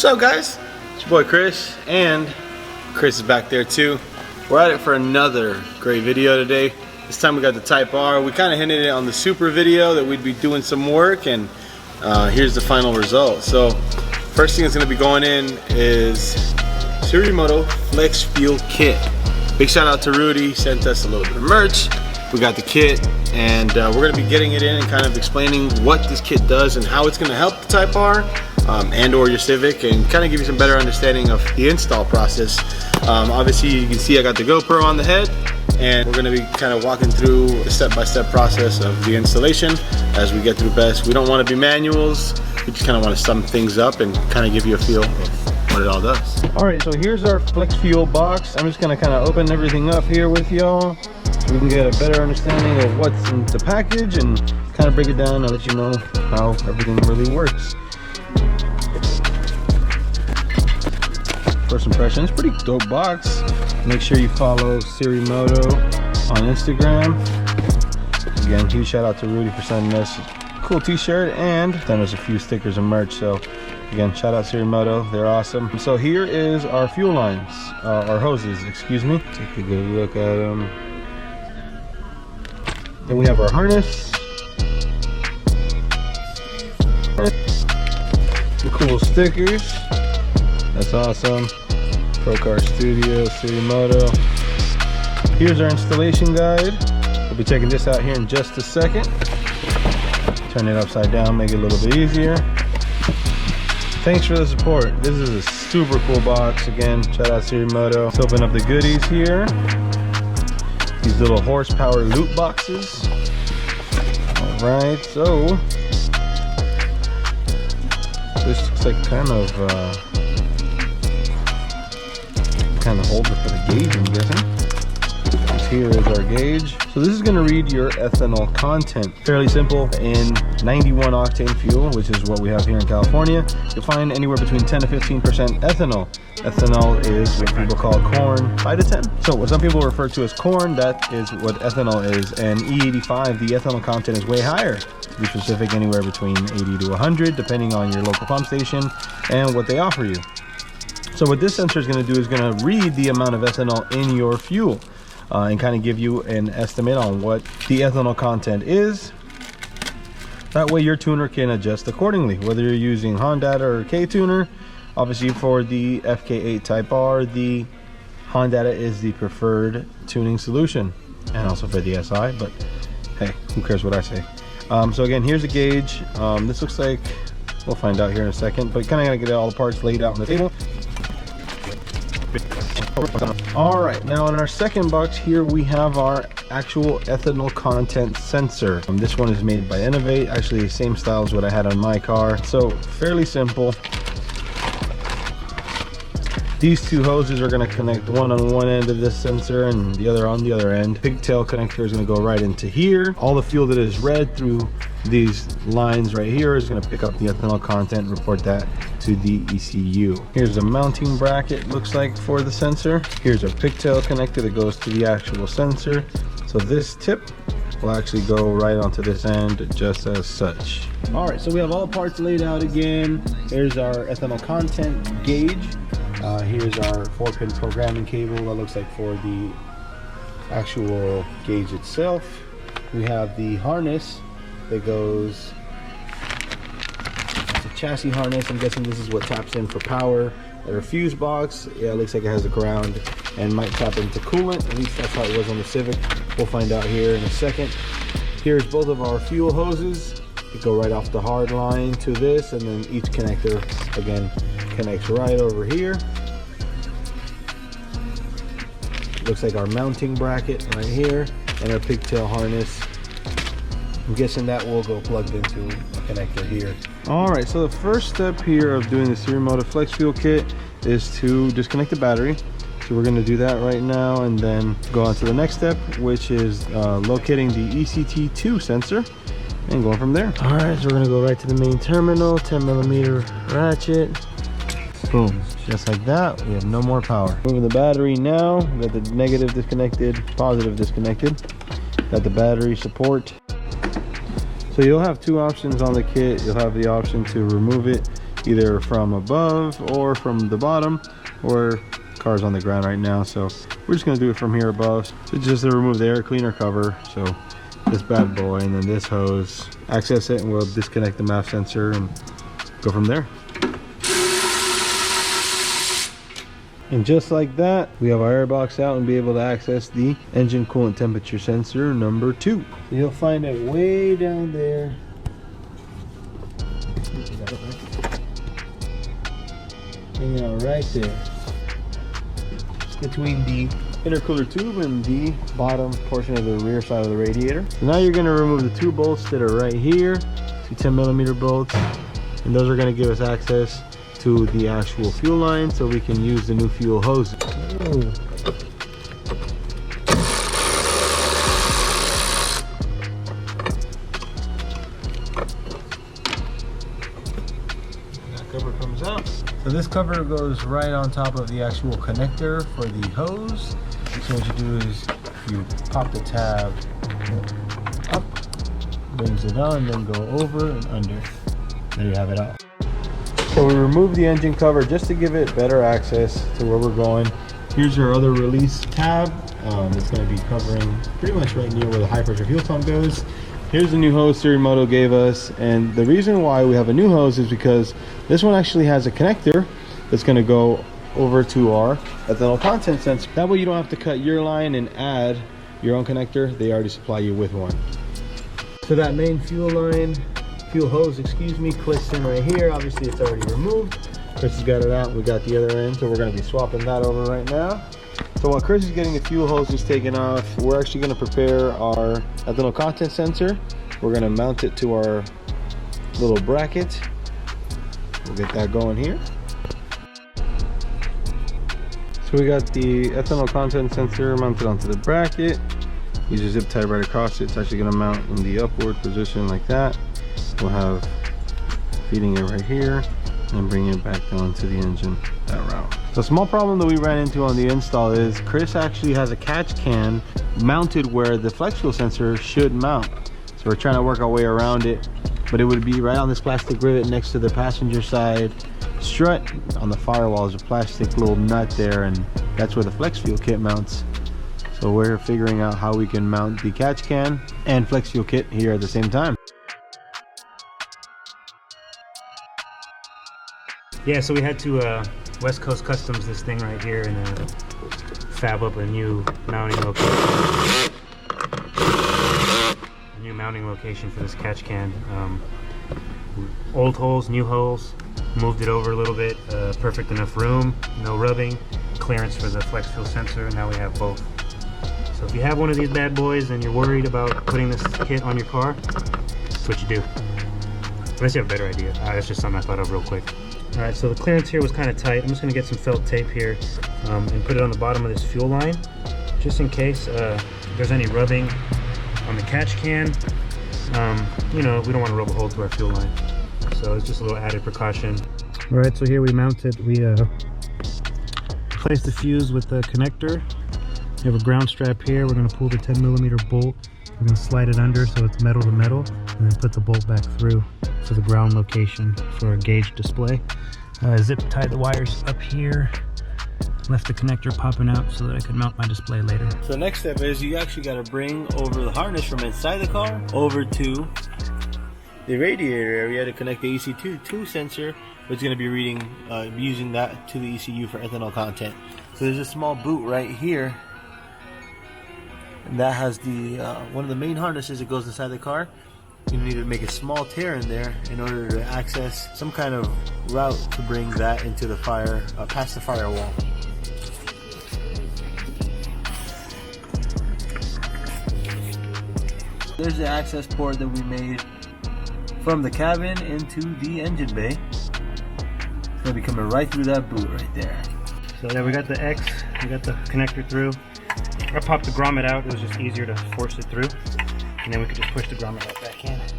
What's up, guys? It's your boy Chris, and Chris is back there too. We're at it for another great video today. This time we got the Type R. We kind of hinted it on the Super video that we'd be doing some work, and here's the final result. So first thing that's going to be going in is Sirimoto Flex Fuel Kit. Big shout out to Rudy, he sent us a little bit of merch. We got the kit, and we're going to be getting it in and kind of explaining what this kit does and how it's going to help the Type R and or your Civic, and kind of give you some better understanding of the install process. Obviously you can see I got the GoPro on the head, and we're going to be kind of walking through the step-by-step process of the installation as we get through best. We don't want to be manuals, we just kind of want to sum things up and kind of give you a feel of what it all does. Alright, so here's our Flex Fuel box. I'm just going to kind of open everything up here with y'all so we can get a better understanding of what's in the package and kind of break it down and let you know how everything really works. First impressions, pretty dope box. Make sure you follow Sirimoto on Instagram. Again, huge shout out to Rudy for sending us a cool t-shirt and sending us a few stickers and merch. So again, shout out Sirimoto, they're awesome. So here is our fuel lines, our hoses, excuse me. Take a good look at them. Then we have our harness. The cool stickers. That's awesome. Procar Studio, Sirimoto. Here's our installation guide. We'll be checking this out here in just a second. Turn it upside down, make it a little bit easier. Thanks for the support. This is a super cool box. Again, shout out Sirimoto. Let's open up the goodies here. These little horsepower loot boxes. Alright, so this looks like kind of holder for the gauge, I'm guessing. Here is our gauge. So this is going to read your ethanol content. Fairly simple. In 91 octane fuel, which is what we have here in California, you'll find anywhere between 10 to 15% ethanol. Ethanol is what people call corn, 5 to 10. So what some people refer to as corn, that is what ethanol is. And E85, the ethanol content is way higher. To be specific, anywhere between 80 to 100, depending on your local pump station and what they offer you. So what this sensor is going to do is going to read the amount of ethanol in your fuel and kind of give you an estimate on what the ethanol content is. That way your tuner can adjust accordingly, whether you're using Honda or K-Tuner. Obviously for the FK8 Type R, the Honda is the preferred tuning solution, and also for the SI, but hey, who cares what I say. So again, here's a gauge. This looks like, we'll find out here in a second, but kind of gotta get all the parts laid out on the table. Alright, now in our second box here we have our actual ethanol content sensor. This one is made by Innovate, actually the same style as what I had on my car. So fairly simple. These two hoses are going to connect, one on one end of this sensor and the other on the other end. Pigtail connector is going to go right into here. All the fuel that is read through these lines right here is going to pick up the ethanol content and report that to the ECU. Here's a mounting bracket, looks like, for the sensor. Here's a pigtail connector that goes to the actual sensor. So this tip will actually go right onto this end just as such. All right, so we have all the parts laid out again. Here's our ethanol content gauge. Here's our 4-pin programming cable that looks like for the actual gauge itself. We have the harness that goes, it's a chassis harness. I'm guessing this is what taps in for power. Our fuse box, yeah, it looks like it has a ground and might tap into coolant. At least that's how it was on the Civic. We'll find out here in a second. Here's both of our fuel hoses. They go right off the hard line to this, and then each connector again connects right over here. Looks like our mounting bracket right here and our pigtail harness. I'm guessing that will go plugged into a connector here. Alright, so the first step here of doing the Sirimoto Flex Fuel Kit is to disconnect the battery. So we're going to do that right now and then go on to the next step, which is locating the ECT2 sensor and going from there. Alright, so we're going to go right to the main terminal, 10mm ratchet. Boom, just like that. We have no more power. Moving the battery now. We got the negative disconnected, positive disconnected. Got the battery support. So you'll have two options on the kit. You'll have the option to remove it either from above or from the bottom, or car's on the ground right now, so we're just going to do it from here above. So just to remove the air cleaner cover, so this bad boy and then this hose, access it, and we'll disconnect the MAF sensor and go from there. And just like that, we have our air box out and be able to access the engine coolant temperature sensor number 2. So you'll find it way down there. Hanging out right there, between the intercooler tube and the bottom portion of the rear side of the radiator. So now you're going to remove the 2 bolts that are right here, 2 10mm bolts, and those are going to give us access to the actual fuel line so we can use the new fuel hose. That cover comes out. So this cover goes right on top of the actual connector for the hose. So what you do is you pop the tab up, brings it on, then go over and under. There you have it out. So we remove the engine cover just to give it better access to where we're going. Here's our other release tab. It's going to be covering pretty much right near where the high pressure fuel pump goes. Here's the new hose Sirimoto gave us, and the reason why we have a new hose is because this one actually has a connector that's going to go over to our ethanol content sensor. That way you don't have to cut your line and add your own connector. They already supply you with one. So that main fuel hose, clicks in right here. Obviously it's already removed. Chris has got it out, we got the other end, so we're going to be swapping that over right now. So while Chris is getting the fuel hoses taken off, we're actually going to prepare our ethanol content sensor. We're going to mount it to our little bracket. We'll get that going here. So we got the ethanol content sensor mounted onto the bracket. Use a zip tie right across it. It's actually going to mount in the upward position like that. We'll have feeding it right here and bring it back down to the engine that route. So a small problem that we ran into on the install is Chris actually has a catch can mounted where the flex fuel sensor should mount. So we're trying to work our way around it, but it would be right on this plastic rivet next to the passenger side strut. On the firewall is a plastic little nut there, and that's where the flex fuel kit mounts. So we're figuring out how we can mount the catch can and flex fuel kit here at the same time. Yeah, so we had to West Coast Customs this thing right here and fab up a new mounting location. For this catch can. Old holes, new holes. Moved it over a little bit. Perfect enough room, no rubbing. Clearance for the flex fuel sensor. Now we have both. So if you have one of these bad boys and you're worried about putting this kit on your car, that's what you do. Unless you have a better idea. That's just something I thought of real quick. Alright, so the clearance here was kind of tight. I'm just going to get some felt tape here and put it on the bottom of this fuel line, just in case there's any rubbing on the catch can. You know, we don't want to rub a hole through our fuel line. So it's just a little added precaution. Alright, so here we mounted, we replaced the fuse with the connector. We have a ground strap here. We're going to pull the 10mm bolt. We're going to slide it under so it's metal to metal, and then put the bolt back through for the ground location for a gauge display. Zip tied the wires up here, left the connector popping out so that I could mount my display later. So next step is you actually got to bring over the harness from inside the car over to the radiator area to connect the EC2 sensor, which is going to be reading, using that to the ECU for ethanol content. So there's a small boot right here, and that has the one of the main harnesses that goes inside the car. You need to make a small tear in there in order to access some kind of route to bring that into the fire, past the firewall. There's the access port that we made from the cabin into the engine bay. It's going to be coming right through that boot right there. So yeah, we got the X, we got the connector through. I popped the grommet out, it was just easier to force it through. And then we could just push the grommet right back in and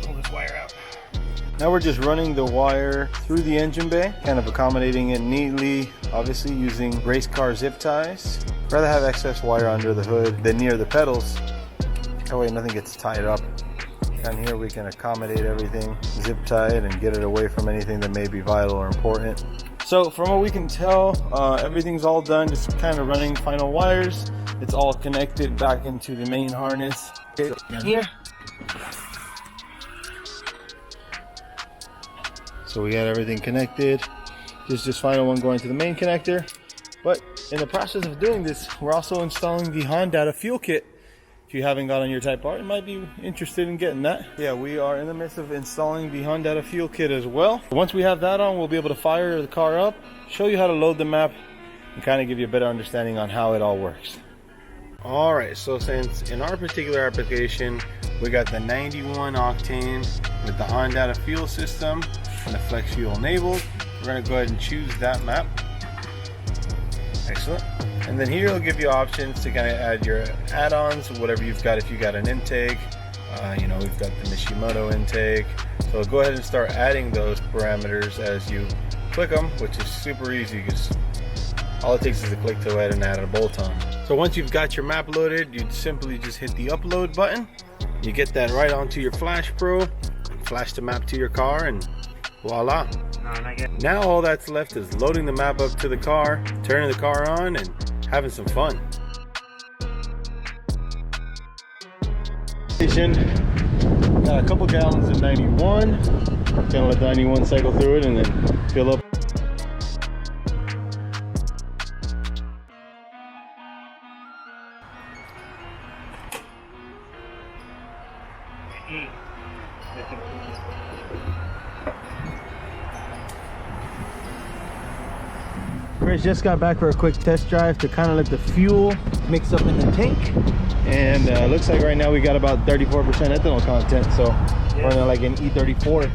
pull this wire out. Now we're just running the wire through the engine bay, kind of accommodating it neatly, obviously using race car zip ties. Rather have excess wire under the hood than near the pedals. That way nothing gets tied up Down here we can accommodate everything, zip tie it, and get it away from anything that may be vital or important. So from what we can tell, everything's all done, just kind of running final wires. It's all connected back into the main harness. Okay, down here. So we got everything connected. This is just final one going to the main connector. But in the process of doing this, we're also installing the Honda fuel kit. If you haven't got on your Type R, you might be interested in getting that. Yeah, we are in the midst of installing the Honda fuel kit as well. Once we have that on, we'll be able to fire the car up, show you how to load the map, and kind of give you a better understanding on how it all works. All right, so since in our particular application, we got the 91 octane with the Honda fuel system and the flex fuel enabled, we're gonna go ahead and choose that map. Excellent. And then here it'll give you options to kind of add your add-ons, whatever you've got. If you got an intake, you know, we've got the Sirimoto intake. So go ahead and start adding those parameters as you click them, which is super easy because all it takes is a click to add and add a bolt on. So once you've got your map loaded, you'd simply just hit the upload button. You get that right onto your Flash Pro, flash the map to your car, and voila. Now all that's left is loading the map up to the car, turning the car on, and having some fun. Got a couple gallons of 91. Gonna let the 91 cycle through it and then fill up. Chris just got back for a quick test drive to kind of let the fuel mix up in the tank, and looks like right now we got about 34% ethanol content, so running like an E34.